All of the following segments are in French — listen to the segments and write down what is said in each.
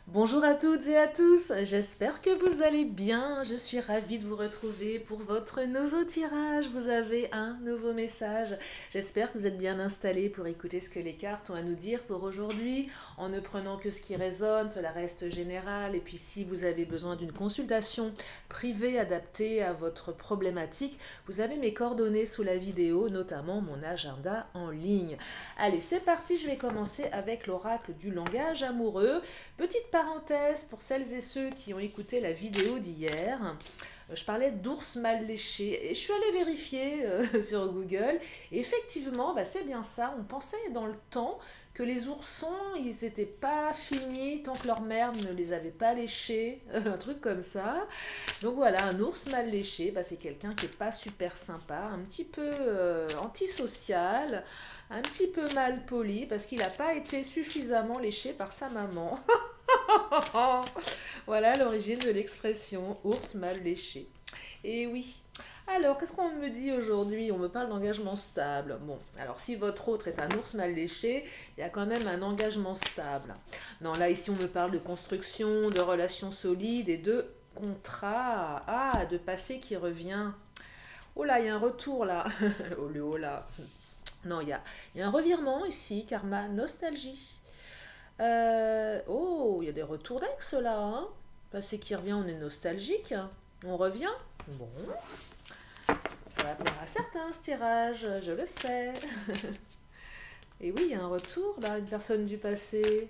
Bonjour à toutes et à tous, j'espère que vous allez bien. Je suis ravie de vous retrouver pour votre nouveau tirage. Vous avez un nouveau message. J'espère que vous êtes bien installés pour écouter ce que les cartes ont à nous dire pour aujourd'hui, en ne prenant que ce qui résonne, cela reste général. Et puis si vous avez besoin d'une consultation privée adaptée à votre problématique, vous avez mes coordonnées sous la vidéo, notamment mon agenda en ligne. Allez, c'est parti, je vais commencer avec l'oracle du langage amoureux. Petite parenthèse pour celles et ceux qui ont écouté la vidéo d'hier. Je parlais d'ours mal léchés et je suis allée vérifier sur Google. Et effectivement, c'est bien ça. On pensait dans le temps que les oursons, ils n'étaient pas finis tant que leur mère ne les avait pas léchés, un truc comme ça. Donc voilà, un ours mal léché, c'est quelqu'un qui n'est pas super sympa, un petit peu antisocial, un petit peu mal poli parce qu'il n'a pas été suffisamment léché par sa maman. Voilà l'origine de l'expression ours mal léché. Et oui. Alors, qu'est-ce qu'on me dit aujourd'hui? On me parle d'engagement stable. Bon, alors si votre autre est un ours mal léché, il y a quand même un engagement stable. Non, là, ici, on me parle de construction, de relations solides et de contrat. Ah, de passé qui revient. Oh là, il y a un retour là. Oh le oh là. Non, il y a un revirement ici, karma, nostalgie. Oh, il y a des retours d'ex là, hein. Passé qui revient, on est nostalgique. On revient. Bon, ça va plaire à certains ce tirage, je le sais. Et oui, il y a un retour là, une personne du passé.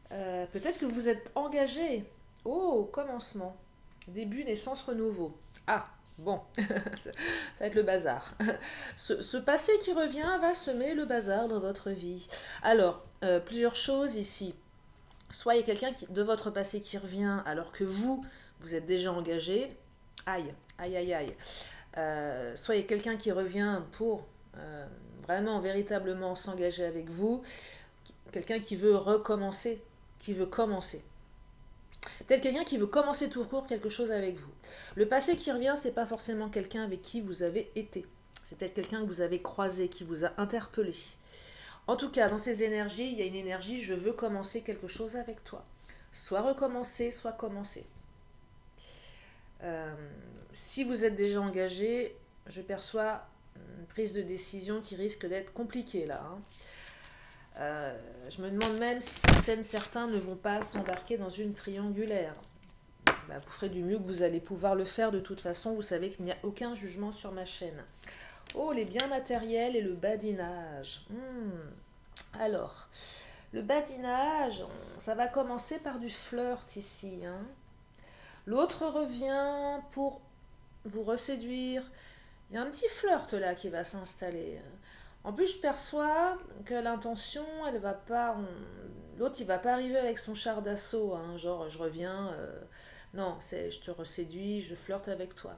Peut-être que vous êtes engagé. Oh, commencement. Début, naissance, renouveau. Ah, bon, ça va être le bazar. Ce passé qui revient va semer le bazar dans votre vie. Alors, plusieurs choses ici. Soit il y a quelqu'un de votre passé qui revient alors que vous êtes déjà engagé. Aïe, aïe, aïe, aïe. Soit il y a quelqu'un qui revient pour vraiment, véritablement s'engager avec vous. Quelqu'un qui veut recommencer, qui veut commencer. Peut-être quelqu'un qui veut commencer tout court quelque chose avec vous. Le passé qui revient, c'est pas forcément quelqu'un avec qui vous avez été. C'est peut-être quelqu'un que vous avez croisé, qui vous a interpellé. En tout cas, dans ces énergies, il y a une énergie, je veux commencer quelque chose avec toi. Soit recommencer, soit commencer. Euh, Si vous êtes déjà engagé, je perçois une prise de décision qui risque d'être compliquée là, hein. Je me demande même si certains ne vont pas s'embarquer dans une triangulaire. Vous ferez du mieux que vous allez pouvoir le faire de toute façon. Vous savez qu'il n'y a aucun jugement sur ma chaîne. Oh, les biens matériels et le badinage. Alors, le badinage, ça va commencer par du flirt ici, hein. L'autre revient pour vous reséduire. Il y a un petit flirt là qui va s'installer. En plus, je perçois que l'intention, elle va pas. L'autre, il va pas arriver avec son char d'assaut, hein, genre je reviens. Non, c'est je te reséduis, je flirte avec toi.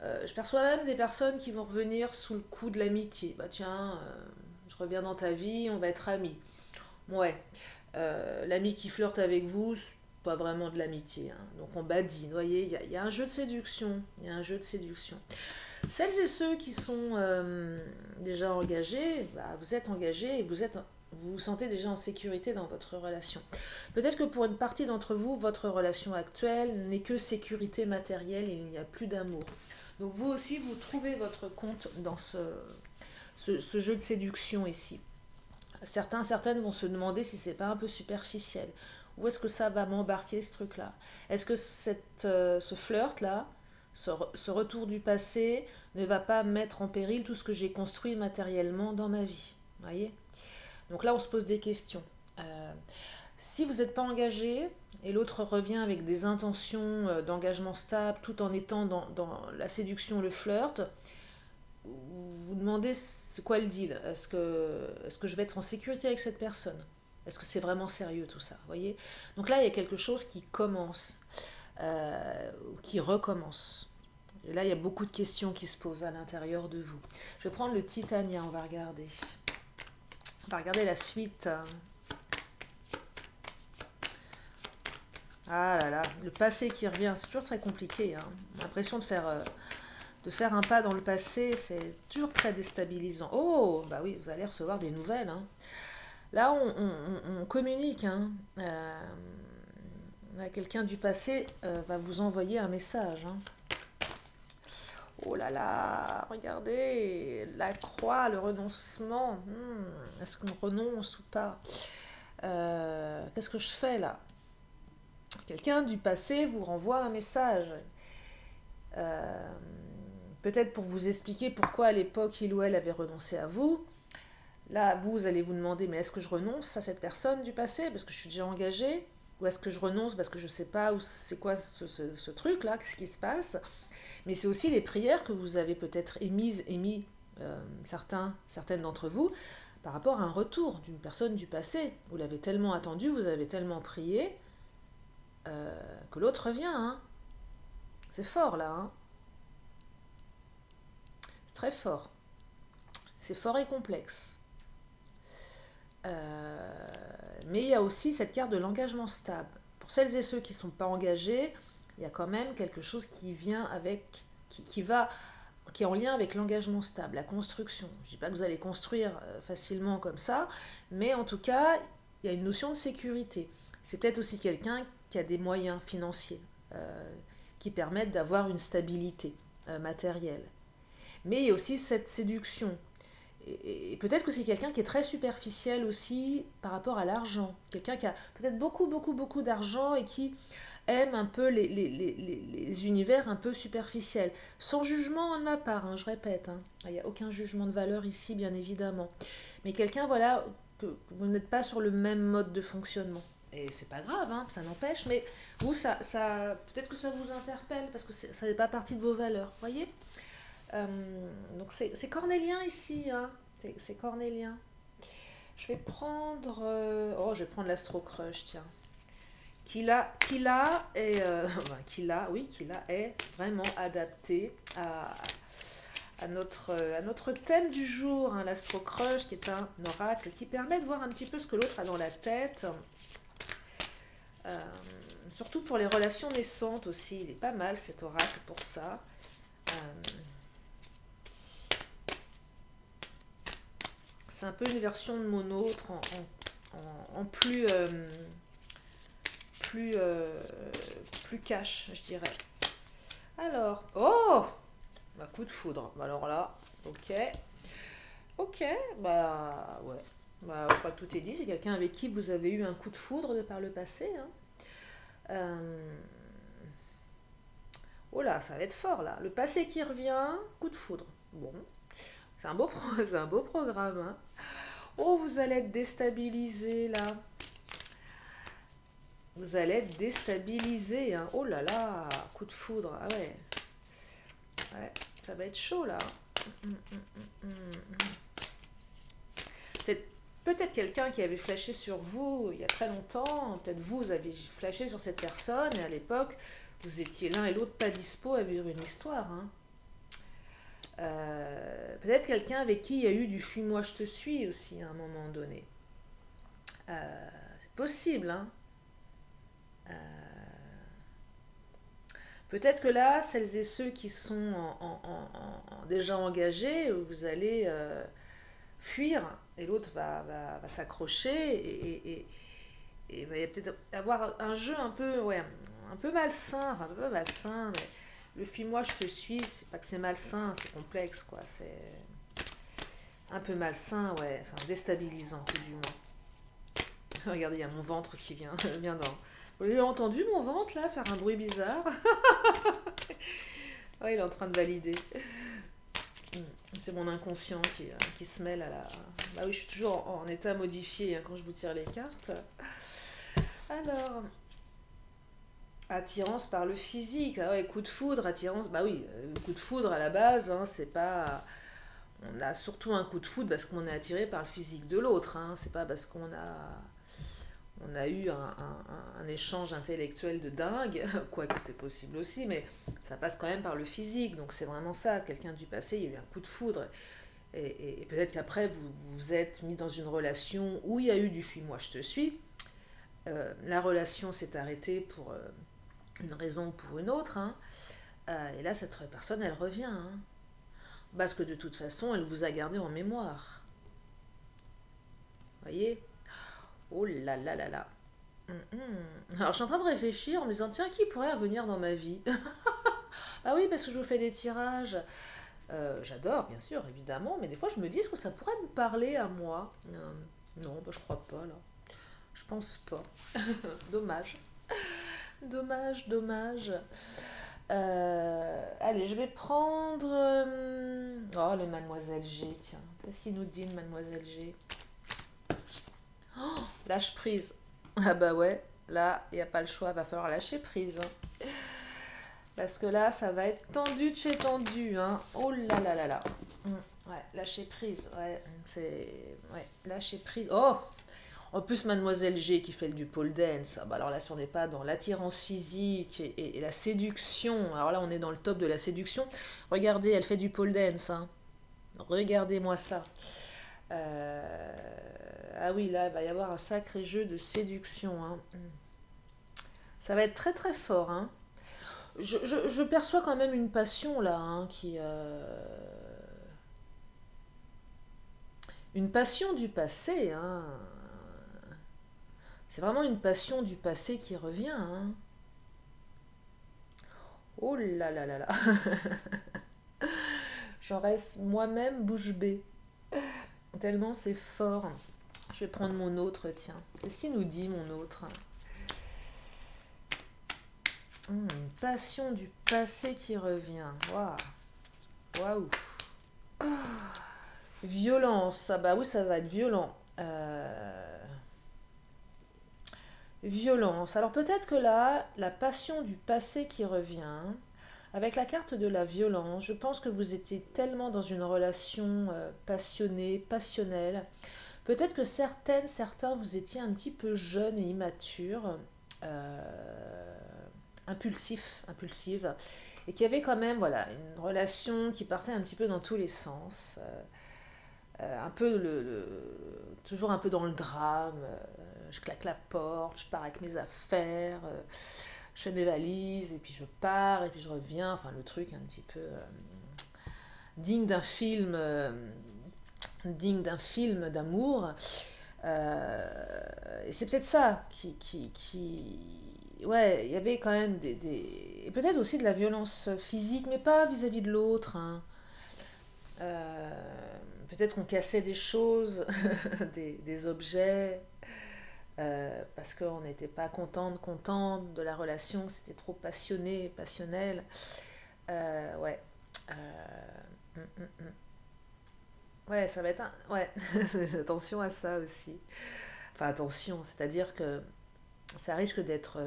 Je perçois même des personnes qui vont revenir sous le coup de l'amitié. Bah tiens, je reviens dans ta vie, on va être amis. Ouais, l'ami qui flirte avec vous, c'est pas vraiment de l'amitié, hein. Donc on badine, vous voyez, il y a un jeu de séduction. Il y a un jeu de séduction. Celles et ceux qui sont déjà engagés, vous êtes engagés et vous vous sentez déjà en sécurité dans votre relation. Peut-être que pour une partie d'entre vous, votre relation actuelle n'est que sécurité matérielle et il n'y a plus d'amour. Donc vous aussi, vous trouvez votre compte dans ce jeu de séduction ici. Certaines vont se demander si c'est pas un peu superficiel. Où est-ce que ça va m'embarquer ce truc-là? Est-ce que ce flirt-là, ce retour du passé ne va pas mettre en péril tout ce que j'ai construit matériellement dans ma vie? Vous voyez? Donc là, on se pose des questions. Si vous n'êtes pas engagé et l'autre revient avec des intentions d'engagement stable tout en étant dans la séduction, le flirt, vous vous demandez c'est quoi le deal? Est-ce que je vais être en sécurité avec cette personne? Est-ce que c'est vraiment sérieux tout ça? Vous voyez? Donc là, il y a quelque chose qui commence, qui recommence. Et là, il y a beaucoup de questions qui se posent à l'intérieur de vous. Je vais prendre le Titania, on va regarder. On va regarder la suite. Ah là là, le passé qui revient, c'est toujours très compliqué, hein. L'impression de faire un pas dans le passé, c'est toujours très déstabilisant. Oh, bah oui, vous allez recevoir des nouvelles, hein. Là, on communique. Hein. Quelqu'un du passé va vous envoyer un message. Hein. Oh là là, regardez, la croix, le renoncement. Est-ce qu'on renonce ou pas? Qu'est-ce que je fais là? Quelqu'un du passé vous renvoie un message. Euh, Peut-être pour vous expliquer pourquoi à l'époque il ou elle avait renoncé à vous. Là, vous allez vous demander, mais est-ce que je renonce à cette personne du passé parce que je suis déjà engagée? Ou est-ce que je renonce parce que je ne sais pas où c'est quoi ce truc-là, qu'est-ce qui se passe? Mais c'est aussi les prières que vous avez peut-être émis certaines d'entre vous, par rapport à un retour d'une personne du passé. Vous l'avez tellement attendu, vous avez tellement prié, que l'autre revient. Hein. C'est fort là. Hein. C'est très fort. C'est fort et complexe. Mais il y a aussi cette carte de l'engagement stable. Pour celles et ceux qui ne sont pas engagés, il y a quand même quelque chose qui vient avec, qui est en lien avec l'engagement stable, la construction. Je ne dis pas que vous allez construire facilement comme ça, mais en tout cas, il y a une notion de sécurité. C'est peut-être aussi quelqu'un qui a des moyens financiers qui permettent d'avoir une stabilité matérielle. Mais il y a aussi cette séduction. Et peut-être que c'est quelqu'un qui est très superficiel aussi par rapport à l'argent. Quelqu'un qui a peut-être beaucoup d'argent et qui aime un peu les univers un peu superficiels. Sans jugement de ma part, hein, je répète. Hein. Il n'y a aucun jugement de valeur ici, bien évidemment. Mais quelqu'un, voilà, que vous n'êtes pas sur le même mode de fonctionnement. Et c'est pas grave, hein, ça n'empêche, mais vous, peut-être que ça vous interpelle parce que ça n'est pas partie de vos valeurs, voyez. Donc c'est cornélien ici, hein. C'est cornélien. Je vais prendre... je vais prendre l'astro-crush, tiens. Qui est vraiment adapté à notre thème du jour, hein, l'astro-crush, qui est un oracle qui permet de voir un petit peu ce que l'autre a dans la tête. Surtout pour les relations naissantes aussi, il est pas mal cet oracle pour ça. C'est un peu une version de mon autre en plus cash, je dirais. Alors, coup de foudre. Alors là, ok, bah ouais. Bah, je crois que tout est dit. C'est quelqu'un avec qui vous avez eu un coup de foudre par le passé. Hein. Oh là, ça va être fort là. Le passé qui revient, coup de foudre. Bon, c'est un beau programme. Hein. Oh, vous allez être déstabilisé là. Vous allez être déstabilisé. Hein. Oh là là, coup de foudre. Ah ouais. Ouais, ça va être chaud là. Peut-être quelqu'un qui avait flashé sur vous il y a très longtemps. Peut-être vous avez flashé sur cette personne et à l'époque, vous étiez l'un et l'autre pas dispo à vivre une histoire. Hein. Peut-être quelqu'un avec qui il y a eu du fuis-moi je te suis aussi à un moment donné. C'est possible, hein. Peut-être que là, celles et ceux qui sont déjà engagés, vous allez fuir et l'autre va s'accrocher et il va peut-être avoir un jeu un peu malsain, enfin pas malsain, mais le fuis-moi je te suis, c'est pas que c'est malsain, c'est complexe quoi, c'est un peu malsain, ouais, enfin déstabilisant tout du moins. Regardez, il y a mon ventre qui vient dans... Vous l'avez entendu mon ventre là faire un bruit bizarre? Ouais, il est en train de valider. C'est mon inconscient qui se mêle à la... Bah oui, je suis toujours en état modifié hein, quand je vous tire les cartes. Alors, attirance par le physique. Ah ouais, coup de foudre, attirance... Bah oui, coup de foudre à la base, hein, c'est pas... On a surtout un coup de foudre parce qu'on est attiré par le physique de l'autre. Hein. C'est pas parce qu'on a eu un échange intellectuel de dingue, quoique c'est possible aussi, mais ça passe quand même par le physique. Donc c'est vraiment ça, quelqu'un du passé, il y a eu un coup de foudre. Et peut-être qu'après, vous vous êtes mis dans une relation où il y a eu du fuis-moi, je te suis. La relation s'est arrêtée pour une raison ou pour une autre. Hein. Et là, cette personne, elle revient. Hein. Parce que de toute façon, elle vous a gardé en mémoire. Vous voyez ? Oh là là là là. Alors, je suis en train de réfléchir en me disant, tiens, qui pourrait revenir dans ma vie? Ah oui, parce que je vous fais des tirages. J'adore, bien sûr, évidemment, mais des fois, je me dis, est-ce que ça pourrait me parler à moi? Non, bah, je crois pas, là. Je pense pas. Dommage. Dommage, dommage. Allez, je vais prendre... oh, le Mademoiselle G, tiens. Qu'est-ce qu'il nous dit, le Mademoiselle G? Lâche prise. Ah bah ouais, là, il n'y a pas le choix, va falloir lâcher prise, hein. Parce que là, ça va être tendu de chez tendu, hein. Oh là là là là. Ouais, lâcher prise, ouais, c'est... Ouais, lâcher prise. Oh! En plus, Mademoiselle G qui fait du pole dance, ah bah alors là, si on n'est pas dans l'attirance physique et la séduction, alors là, on est dans le top de la séduction. Regardez, elle fait du pole dance, hein. Regardez-moi ça. Euh, Ah oui, là, il va y avoir un sacré jeu de séduction, hein. Ça va être très très fort, hein. Je perçois quand même une passion là, hein, une passion du passé, hein. C'est vraiment une passion du passé qui revient, hein. Oh là là là là. J'en reste moi-même bouche bée. Tellement c'est fort. Je vais prendre mon autre, tiens. Qu'est-ce qu'il nous dit, mon autre? Une passion du passé qui revient. Waouh. Waouh. Violence. Ah bah oui, ça va être violent. Violence. Alors peut-être que là, la passion du passé qui revient, avec la carte de la violence, je pense que vous étiez tellement dans une relation passionnée, passionnelle. Peut-être que certains, vous étiez un petit peu jeune et immature, impulsive, et qui avait quand même, voilà, une relation qui partait un petit peu dans tous les sens. Un peu toujours un peu dans le drame. Je claque la porte, je pars avec mes affaires, je fais mes valises, et puis je pars, et puis je reviens. Enfin, le truc un petit peu digne d'un film, d'amour. Et c'est peut-être ça ouais, il y avait quand même et peut-être aussi de la violence physique, mais pas vis-à-vis de l'autre, hein. Euh, Peut-être qu'on cassait des choses, des objets, parce qu'on n'était pas contente de la relation, c'était trop passionné, passionnel. Ouais. Euh, mm, mm, mm. Ouais, ça va être un... Ouais, attention à ça aussi. Enfin, attention, c'est-à-dire que ça risque d'être...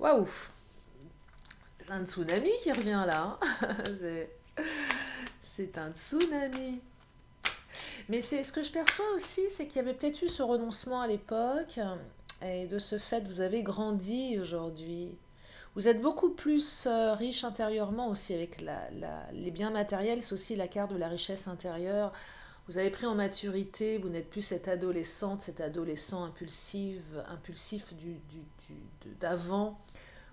Waouh! C'est un tsunami qui revient là, hein. C'est un tsunami. Mais c'est ce que je perçois aussi, c'est qu'il y avait peut-être eu ce renoncement à l'époque, et de ce fait, vous avez grandi aujourd'hui. Vous êtes beaucoup plus riche intérieurement aussi avec les biens matériels, c'est aussi la carte de la richesse intérieure. Vous avez pris en maturité, vous n'êtes plus cette adolescente, cet adolescent impulsif d'avant.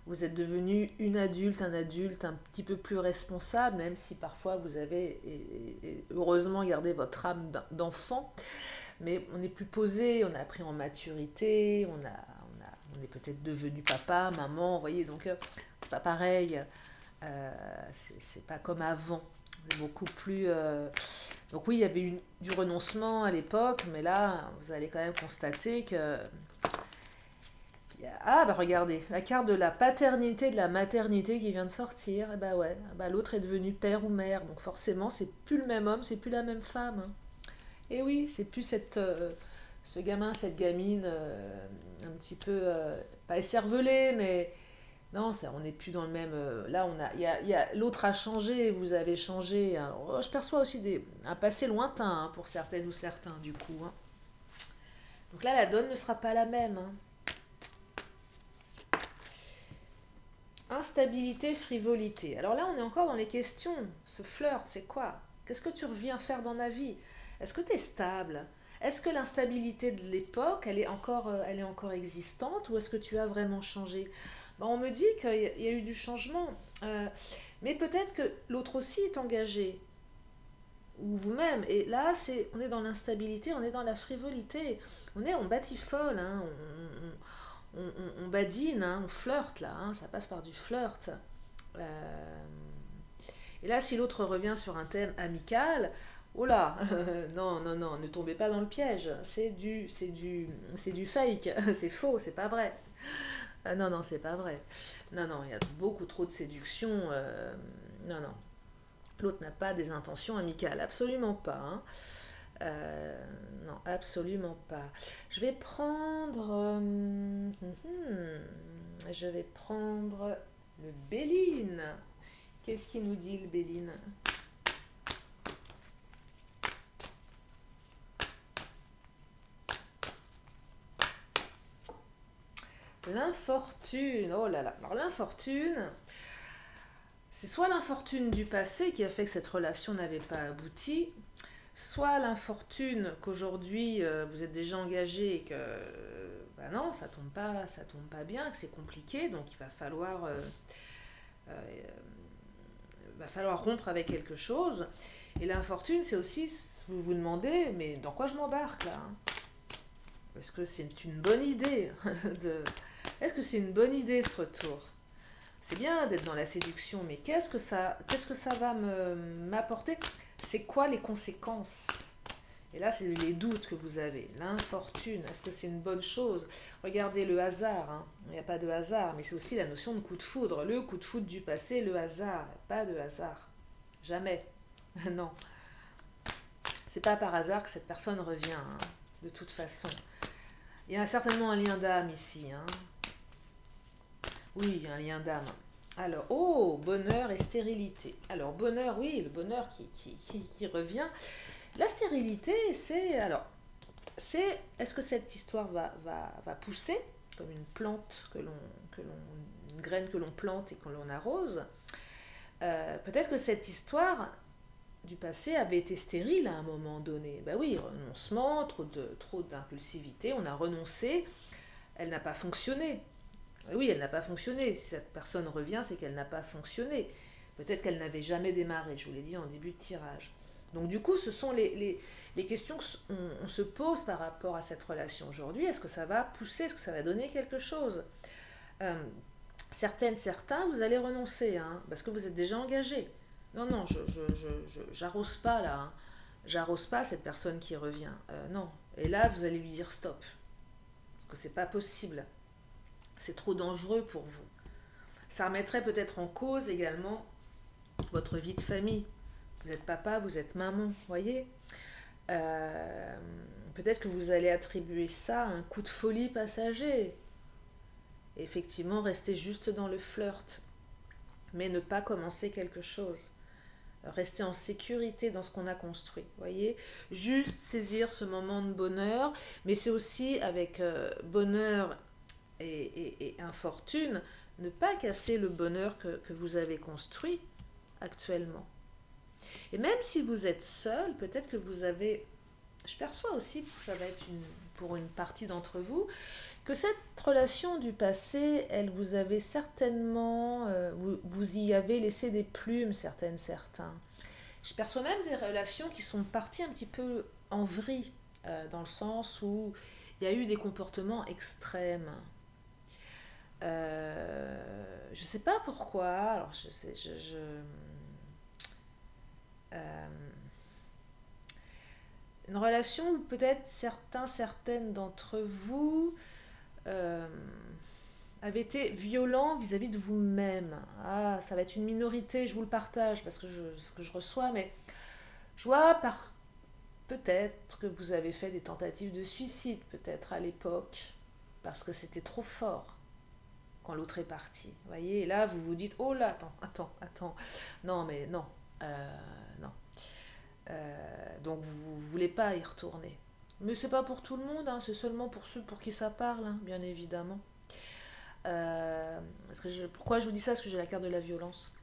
Vous êtes devenu une adulte, un adulte un petit peu plus responsable, même si parfois vous avez et heureusement gardé votre âme d'enfant. Mais on est plus posé, on a appris en maturité, on est peut-être devenu papa, maman, vous voyez, donc c'est pas pareil. C'est pas comme avant. C'est beaucoup plus. Donc oui, il y avait du renoncement à l'époque, mais là, vous allez quand même constater que ah bah regardez, la carte de la paternité, de la maternité qui vient de sortir. Et bah ouais, bah l'autre est devenu père ou mère, donc forcément c'est plus le même homme, c'est plus la même femme, hein. Et oui, c'est plus ce gamin, cette gamine, un petit peu pas écervelé, mais non, ça, on n'est plus dans le même. Là, l'autre a changé, vous avez changé. Alors, je perçois aussi un passé lointain, hein, pour certaines ou certains du coup, hein. Donc là, la donne ne sera pas la même, hein. Instabilité, frivolité. Alors là, on est encore dans les questions. Ce flirt, c'est quoi? Qu'est-ce que tu reviens faire dans ma vie? Est-ce que tu es stable? Est-ce que l'instabilité de l'époque, elle est encore existante ou est-ce que tu as vraiment changé? Ben, on me dit qu'il y a eu du changement. Mais peut-être que l'autre aussi est engagé. ou vous-même. Et là, on est dans l'instabilité, on est dans la frivolité, on batifole, hein, on badine, hein, on flirte là, hein, ça passe par du flirt. Et là, si l'autre revient sur un thème amical, oh là, non, non, non, ne tombez pas dans le piège, c'est du fake, c'est faux, c'est pas vrai. Non, non, c'est pas vrai. Non, non, il y a beaucoup trop de séduction. Non, non. L'autre n'a pas des intentions amicales, absolument pas. Hein. Non, absolument pas. Je vais prendre... je vais prendre le Béline. Qu'est-ce qu'il nous dit le Béline? L'infortune. Oh là là. Alors l'infortune, c'est soit l'infortune du passé qui a fait que cette relation n'avait pas abouti, soit l'infortune qu'aujourd'hui vous êtes déjà engagé et que bah non, ça tombe pas bien, que c'est compliqué, donc il va falloir rompre avec quelque chose. Et l'infortune, c'est aussi, vous vous demandez, mais dans quoi je m'embarque là? Est-ce que c'est une bonne idée Est-ce que c'est une bonne idée ce retour? C'est bien d'être dans la séduction, mais qu'est-ce que ça va m'apporter? C'est quoi les conséquences? Et là, c'est les doutes que vous avez. L'infortune, est-ce que c'est une bonne chose? Regardez le hasard, hein. Il n'y a pas de hasard, mais c'est aussi la notion de coup de foudre. Le coup de foudre du passé, le hasard. Pas de hasard. Jamais. Non. C'est pas par hasard que cette personne revient, hein, de toute façon. Il y a certainement un lien d'âme ici, hein. Oui, il y a un lien d'âme. Alors, oh, bonheur et stérilité. Alors, bonheur, oui, le bonheur qui revient. La stérilité, est-ce que cette histoire va pousser comme une plante une graine que l'on plante et que l'on arrose? Peut-être que cette histoire du passé avait été stérile à un moment donné. Ben oui, renoncement, trop d'impulsivité, on a renoncé, elle n'a pas fonctionné. Oui, elle n'a pas fonctionné. Si cette personne revient, c'est qu'elle n'a pas fonctionné. Peut-être qu'elle n'avait jamais démarré, je vous l'ai dit en début de tirage. Donc du coup, ce sont les questions qu'on se pose par rapport à cette relation aujourd'hui. Est-ce que ça va pousser? Est-ce que ça va donner quelque chose? Certains, vous allez renoncer, hein, parce que vous êtes déjà engagé. Non, non, j'arrose pas là. Hein. J'arrose pas cette personne qui revient. Non. Et là, vous allez lui dire stop. Parce que c'est pas possible. C'est trop dangereux pour vous. Ça remettrait peut-être en cause également votre vie de famille. Vous êtes papa, vous êtes maman, voyez. Peut-être que vous allez attribuer ça à un coup de folie passager. Effectivement, rester juste dans le flirt, mais ne pas commencer quelque chose. Rester en sécurité dans ce qu'on a construit, voyez. Juste saisir ce moment de bonheur, mais c'est aussi avec bonheur et infortune, ne pas casser le bonheur que vous avez construit actuellement. Et même si vous êtes seul, peut-être que vous avez... Je perçois aussi que ça va être pour une partie d'entre vous, que cette relation du passé, elle vous avait certainement... vous y avez laissé des plumes, certains. Je perçois même des relations qui sont parties un petit peu en vrille, dans le sens où il y a eu des comportements extrêmes. Je ne sais pas pourquoi, alors une relation où peut-être certaines d'entre vous avaient été violents vis-à-vis de vous-même. Ah, ça va être une minorité, je vous le partage parce que ce que je reçois, mais je vois peut-être que vous avez fait des tentatives de suicide, peut-être à l'époque, parce que c'était trop fort quand l'autre est parti. Vous voyez, et là, vous vous dites, oh là, attends. Non, mais non. Non. Donc, vous ne voulez pas y retourner. Mais c'est pas pour tout le monde, hein, c'est seulement pour ceux pour qui ça parle, hein, bien évidemment. Pourquoi je vous dis ça? Parce que j'ai la carte de la violence.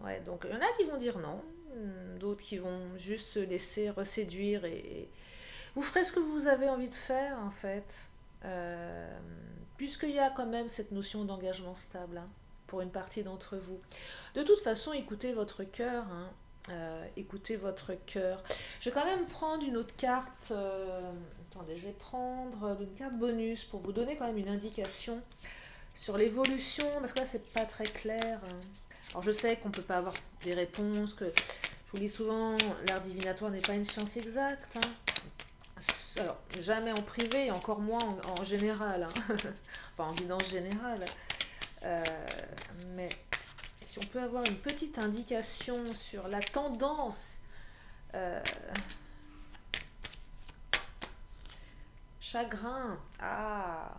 Ouais, donc, il y en a qui vont dire non, d'autres qui vont juste se laisser reséduire et vous ferez ce que vous avez envie de faire, en fait. Puisqu'il y a quand même cette notion d'engagement stable, hein, pour une partie d'entre vous. De toute façon, écoutez votre cœur, hein. Écoutez votre cœur. Je vais quand même prendre une autre carte. Attendez, je vais prendre une carte bonus pour vous donner quand même une indication sur l'évolution, parce que là, c'est pas très clair, hein. Alors, je sais qu'on ne peut pas avoir des réponses, que je vous dis souvent, l'art divinatoire n'est pas une science exacte, hein. Alors, jamais en privé, et encore moins en général, hein. Enfin, en guidance générale. Mais si on peut avoir une petite indication sur la tendance, chagrin, ah,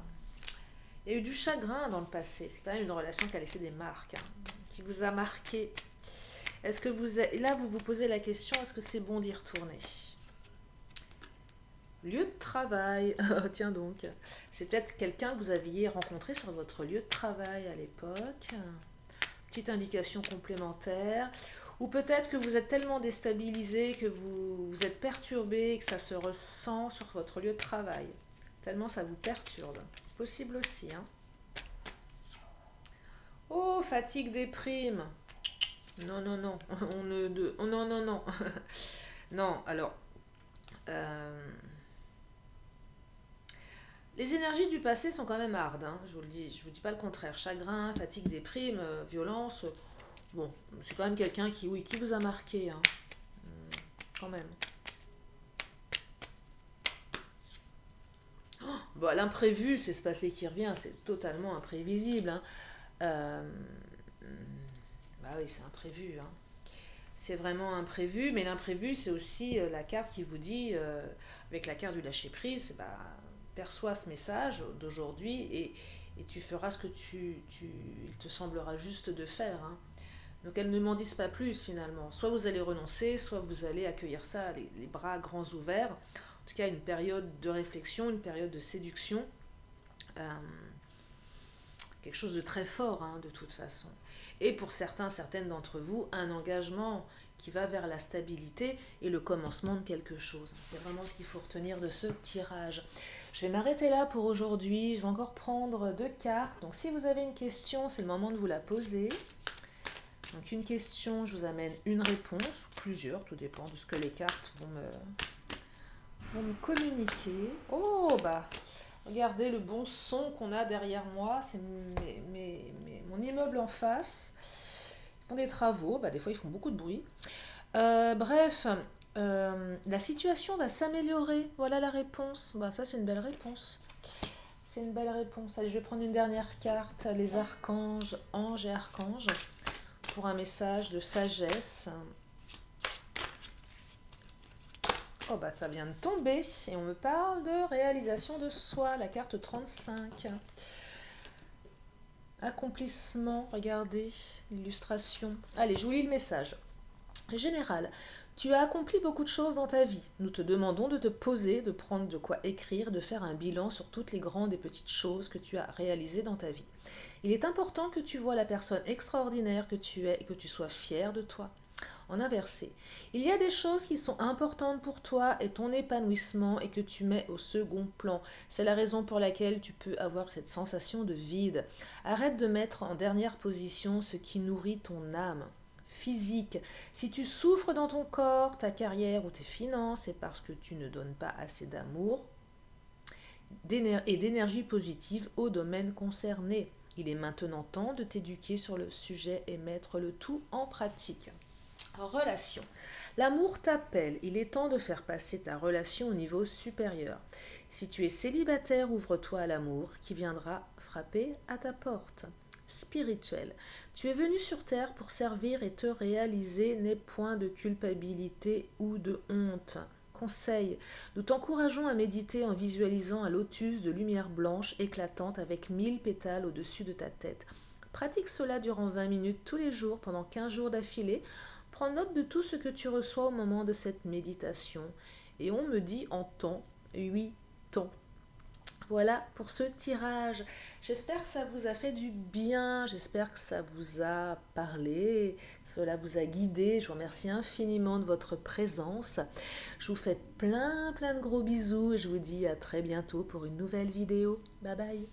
il y a eu du chagrin dans le passé, c'est quand même une relation qui a laissé des marques, hein, qui vous a marqué. Est-ce que vous êtes, là vous vous posez la question, est-ce que c'est bon d'y retourner? Lieu de travail, tiens donc, c'est peut-être quelqu'un que vous aviez rencontré sur votre lieu de travail à l'époque. Petite indication complémentaire, ou peut-être que vous êtes tellement déstabilisé que vous êtes perturbé et que ça se ressent sur votre lieu de travail, tellement ça vous perturbe. Possible aussi, hein. Oh, fatigue, déprime. Non, non, non, oh, non, non, non. Non, alors, les énergies du passé sont quand même hardes, hein, je vous le dis, je vous dis pas le contraire. Chagrin, fatigue, déprime, violence, bon, c'est quand même quelqu'un qui, oui, qui vous a marqué, hein, quand même. Oh, bon, l'imprévu, c'est ce passé qui revient, c'est totalement imprévisible, hein. Bah oui, c'est imprévu, hein. C'est vraiment imprévu, mais l'imprévu, c'est aussi la carte qui vous dit, avec la carte du lâcher-prise, bah, perçois ce message d'aujourd'hui et tu feras ce que il te semblera juste de faire, hein. Donc elles ne m'en disent pas plus finalement. Soit vous allez renoncer, soit vous allez accueillir ça les bras grands ouverts. En tout cas, une période de réflexion, une période de séduction. Quelque chose de très fort, hein, de toute façon. Et pour certaines d'entre vous, un engagement qui va vers la stabilité et le commencement de quelque chose. C'est vraiment ce qu'il faut retenir de ce tirage. Je vais m'arrêter là pour aujourd'hui. Je vais encore prendre 2 cartes. Donc si vous avez une question, c'est le moment de vous la poser. Donc une question, je vous amène une réponse, plusieurs, tout dépend de ce que les cartes vont me communiquer. Oh, bah, regardez le bon son qu'on a derrière moi, c'est mon immeuble en face. Ils font des travaux, bah, des fois ils font beaucoup de bruit. Bref, la situation va s'améliorer, voilà la réponse. Bah, ça c'est une belle réponse. C'est une belle réponse. Allez, je vais prendre une dernière carte, les archanges, anges et archanges, pour un message de sagesse. Oh bah ça vient de tomber et on me parle de réalisation de soi, la carte 35. Accomplissement, regardez, illustration. Allez, je vous lis le message. Général, tu as accompli beaucoup de choses dans ta vie. Nous te demandons de te poser, de prendre de quoi écrire, de faire un bilan sur toutes les grandes et petites choses que tu as réalisées dans ta vie. Il est important que tu vois la personne extraordinaire que tu es et que tu sois fier de toi. En inversé, il y a des choses qui sont importantes pour toi et ton épanouissement et que tu mets au second plan. C'est la raison pour laquelle tu peux avoir cette sensation de vide. Arrête de mettre en dernière position ce qui nourrit ton âme. Physique. Si tu souffres dans ton corps, ta carrière ou tes finances, c'est parce que tu ne donnes pas assez d'amour et d'énergie positive au domaine concerné. Il est maintenant temps de t'éduquer sur le sujet et mettre le tout en pratique. Relation. L'amour t'appelle. Il est temps de faire passer ta relation au niveau supérieur. Si tu es célibataire, ouvre-toi à l'amour qui viendra frapper à ta porte. Spirituel. Tu es venu sur terre pour servir et te réaliser, n'aie point de culpabilité ou de honte. Conseil. Nous t'encourageons à méditer en visualisant un lotus de lumière blanche éclatante avec 1000 pétales au-dessus de ta tête. Pratique cela durant 20 minutes tous les jours pendant 15 jours d'affilée. Prends note de tout ce que tu reçois au moment de cette méditation. Et on me dit en temps, 8 temps. Voilà pour ce tirage. J'espère que ça vous a fait du bien, j'espère que ça vous a parlé, que cela vous a guidé. Je vous remercie infiniment de votre présence. Je vous fais plein de gros bisous et je vous dis à très bientôt pour une nouvelle vidéo. Bye bye.